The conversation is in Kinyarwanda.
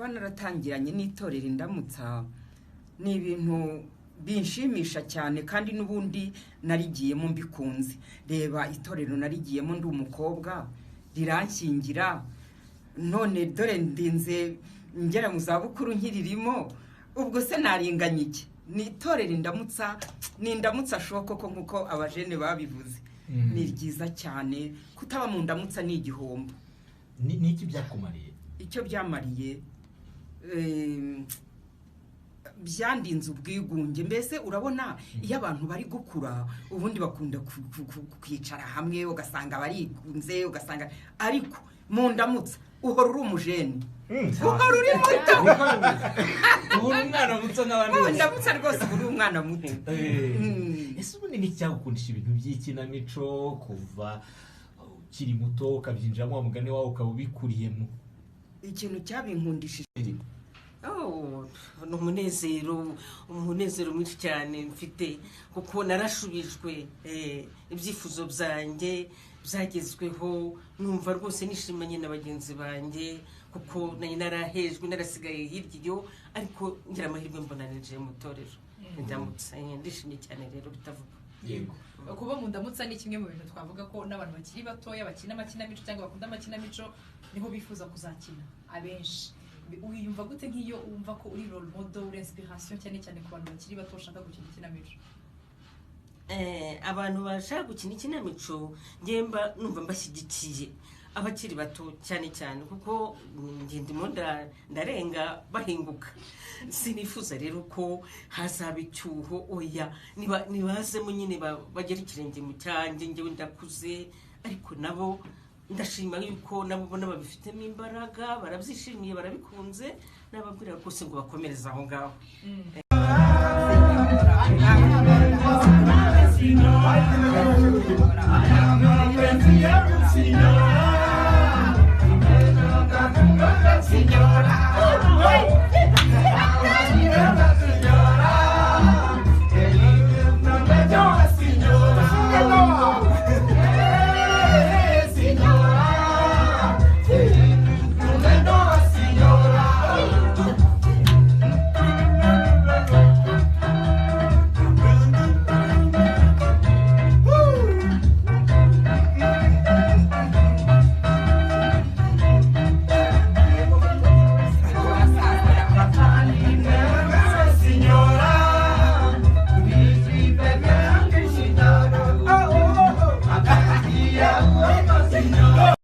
kuba naratangiranye n'itorero Indamutsa ni ibintu binshimisha cyane kandi n'ubundi narigiyemo mbikunze. Reba itorero narigiyemo ndi umukobwa riranshingira, none dore ndinze ngera mu zabukuru nkiririmo, ubwo se naringanya iki? Ni itorero Indamutsa, ni Indamutsa shoko ko nkuko abajene babivuze. Ni ryiza cyane, kutaba mu Ndamutsa ni igihombo. Ni iki byakumariye? Icyo byamariye byandinze ubwigunge. Mbese urabona iyo abantu bari gukura ubundi bakunda kwicara hamwe, ugasanga barigunze, ugasanga ariko mu Ndamutsa uhora uri umujene, uhora uri muto, uhora umwana muto n'abandi bose. Ndamutsa rwose uri umwana muto. Ese ubundi ni cyagukundisha ibintu by'ikinamico kuva ukiri muto ukabyinjiramo, wa mugani wawe ukaba ubikuriyemo? Ikintu cyabinkundishije ni umunezero mwinshi cyane mfite, kuko narashubijwe ibyifuzo byanjye byagezweho, numva rwose nishimanye na bagenzi banjye, kuko nari narahejwe narasigaye hirya iyo, ariko ngira amahirwe mbona ninjiye mu itorero Indamutsa. Ndishimye cyane rero bitavuga. Yego, kuba mu Ndamutsa ni kimwe mu bintu twavuga ko n'abantu bakiri batoya bakina amakinamico cyangwa bakunda amakinamico niho bifuza kuzakina abenshi. Uyumva gute nk'iyo wumva ko uri role model, uri inspiration cyane cyane ku bantu bakiri bato bashaka gukina ikinamico? Abantu bashaka gukina ikinamico ngemba numva mbashyigikiye abakiri bato cyane cyane, kuko ndimo ndarenga bahinguka. Sinifuza rero ko hazaba icyuho, oya nibazemo nyine bagera ikirenge mu cyanjye, ngewe ndakuze, ariko nabo ndashima yuko nabo bona babifitemo imbaraga, barabyishimiye, barabikunze, nababwira rwose ngo bakomereze aho ngaho.